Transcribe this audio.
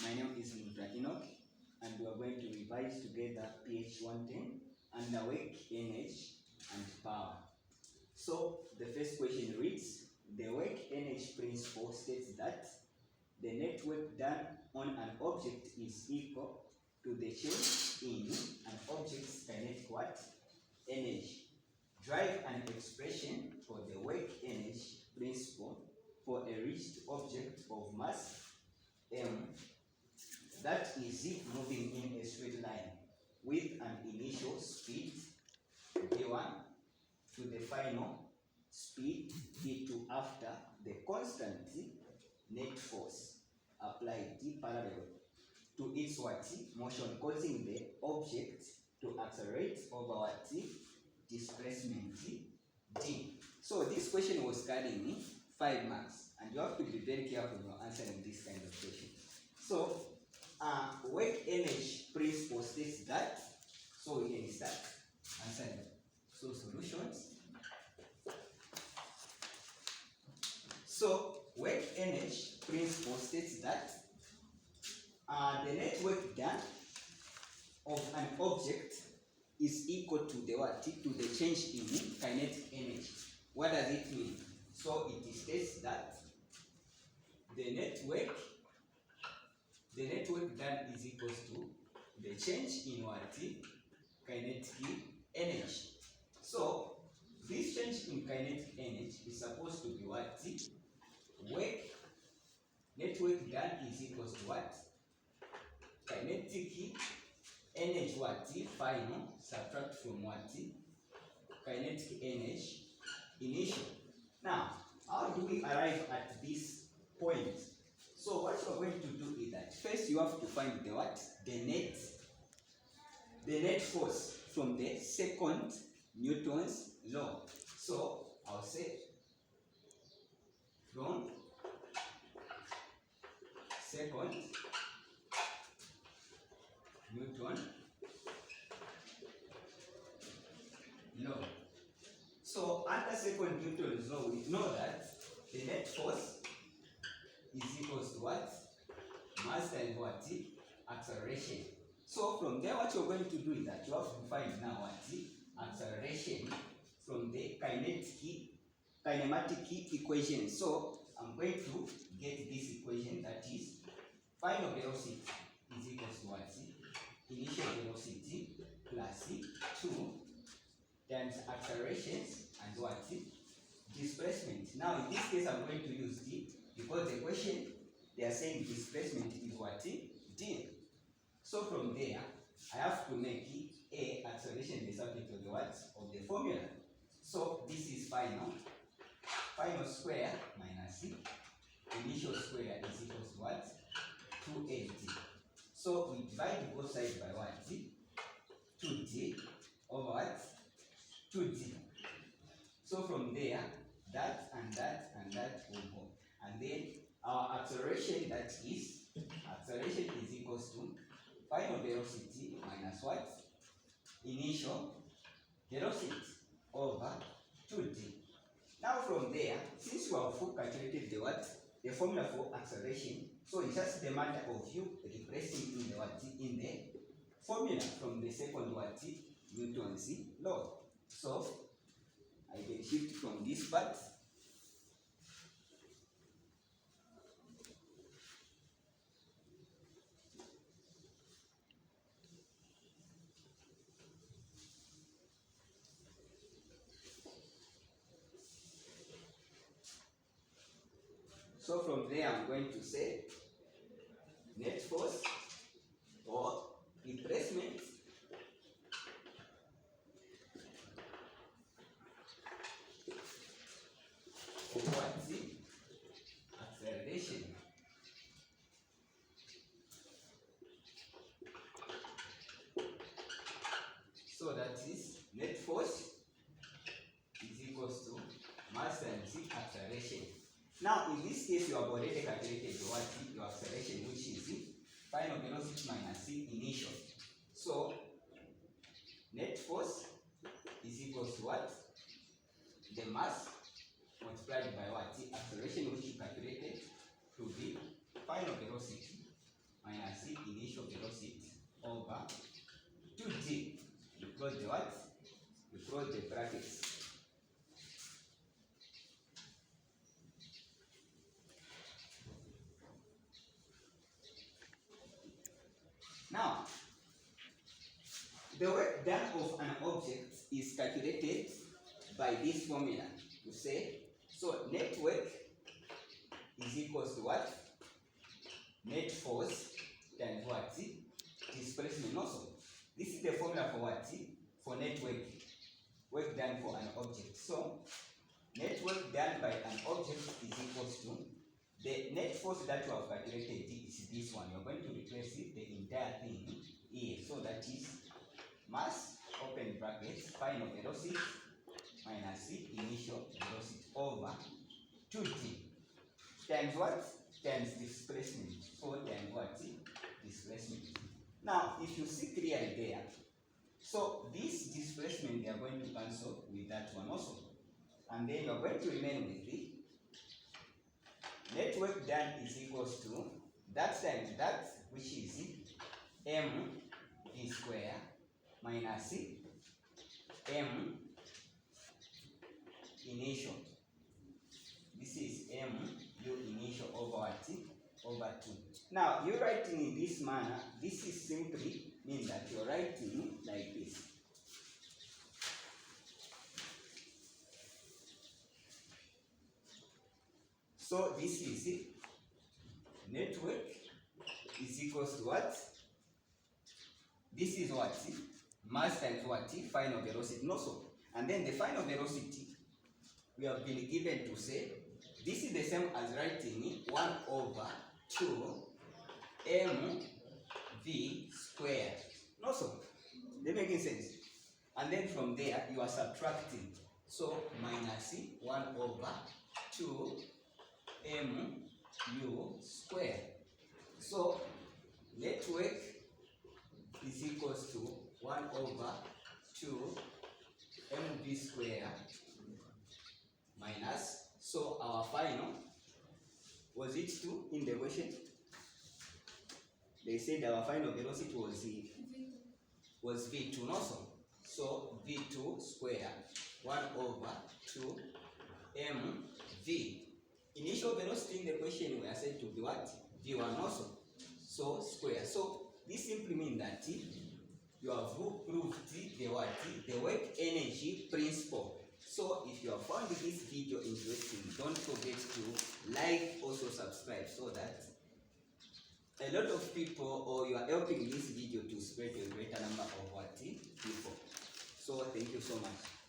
My name is Enoch, and we are going to revise together pH 110 under work, energy, and power. So the first question reads, the work energy principle states that the net work done on an object is equal to the change in an object's kinetic energy. Drive an expression for the work energy principle for a rigid object of mass m that is moving in a straight line with an initial speed v1 to the final speed v2 after the constant net force applied parallel to its motion, causing the object to accelerate over displacement d. So this question was carrying me 5 marks, and you have to be very careful when you're answering this kind of question. So work energy principle states that, so we can start answering. So solutions. So work energy principle states that the net work done of an object is equal to the what? To the change in kinetic energy. What does it mean? So it states that the net work done is equal to the change in what? Kinetic energy. So this change in kinetic energy is supposed to be what? Work. Net work done is equal to what? Kinetic energy what? Final subtract from what? Kinetic energy initial. Now, how do we arrive at this point? So what you are going to do is that first you have to find the what? The net force from the second Newton's law. So I'll say from second Newton law. So under second Newton's law, we know that the net force is equal to what? Mass times what? Acceleration. So from there, what you're going to do is that you have to find now what? Acceleration from the kinematic equation. So I'm going to get this equation, that is final velocity is equal to what? Initial velocity plus 2 times accelerations and what? Displacement. Now in this case I'm going to use d because the question they are saying displacement is what? D. So from there I have to make a acceleration the subject of the what? Of the formula. So this is final square minus initial square is equal to what? 280. So we divide both sides by what? 2d over what? 2d. So from there, that and that and that will go. And then our acceleration, that is, acceleration is equal to final velocity minus what? Initial velocity over 2d. Now from there, since you have calculated the what? The formula for acceleration, so it's just the matter of you replacing in the what? In the formula from the second what? Newton's law. So I can shift from this part. So from there I'm going to say net force or replacement of what? Acceleration. So that is net force is equal to mass times acceleration. Now in this case you have already calculated what? Your acceleration, which is final velocity minus initial. So net force is equal to what? The mass multiplied by what? Acceleration, which you calculated to be final velocity initial velocity over 2g. You close the what? You close the brackets. Now, the work done of an object is calculated by this formula. You say, so net work is equals to what? Net force times what? Displacement. Also, this is the formula for what? For net work. Work done for an object. So, net work done by an object is equals to the net force that you have calculated is this one. You're going to replace it, the entire thing here. So that is mass, open brackets, final velocity minus initial velocity over 2g times what? Times displacement. 4 times what? Displacement. Now, if you see clearly there, so this displacement they are going to cancel with that one also. And then you are going to remain with the net work done is equals to that times that, which is mv square minus m initial. This is mu initial over what? Over 2. Now, you writing in this manner, this is simply mean that you're writing like this. So this is it. Net work is equals to what? This is what? Mass times what? Final velocity. No, so. And then the final velocity we have been given to say, this is the same as writing 1 over 2 mv squared. No, so. They're making sense. And then from there, you are subtracting. So, minus 1 over 2 mu squared. So, net work is equals to 1 over 2 mv squared minus, so our final, was it 2 in the question? They said our final velocity was v2 also. So v2 squared 1 over 2 mv. Initial velocity in the question we are said to be what? v1 also. So square. So this simply means that you have proved the what? The work energy principle. So if you have found this video interesting, don't forget to like, also subscribe, so that a lot of people, or you are helping this video to spread to a greater number of people. So thank you so much.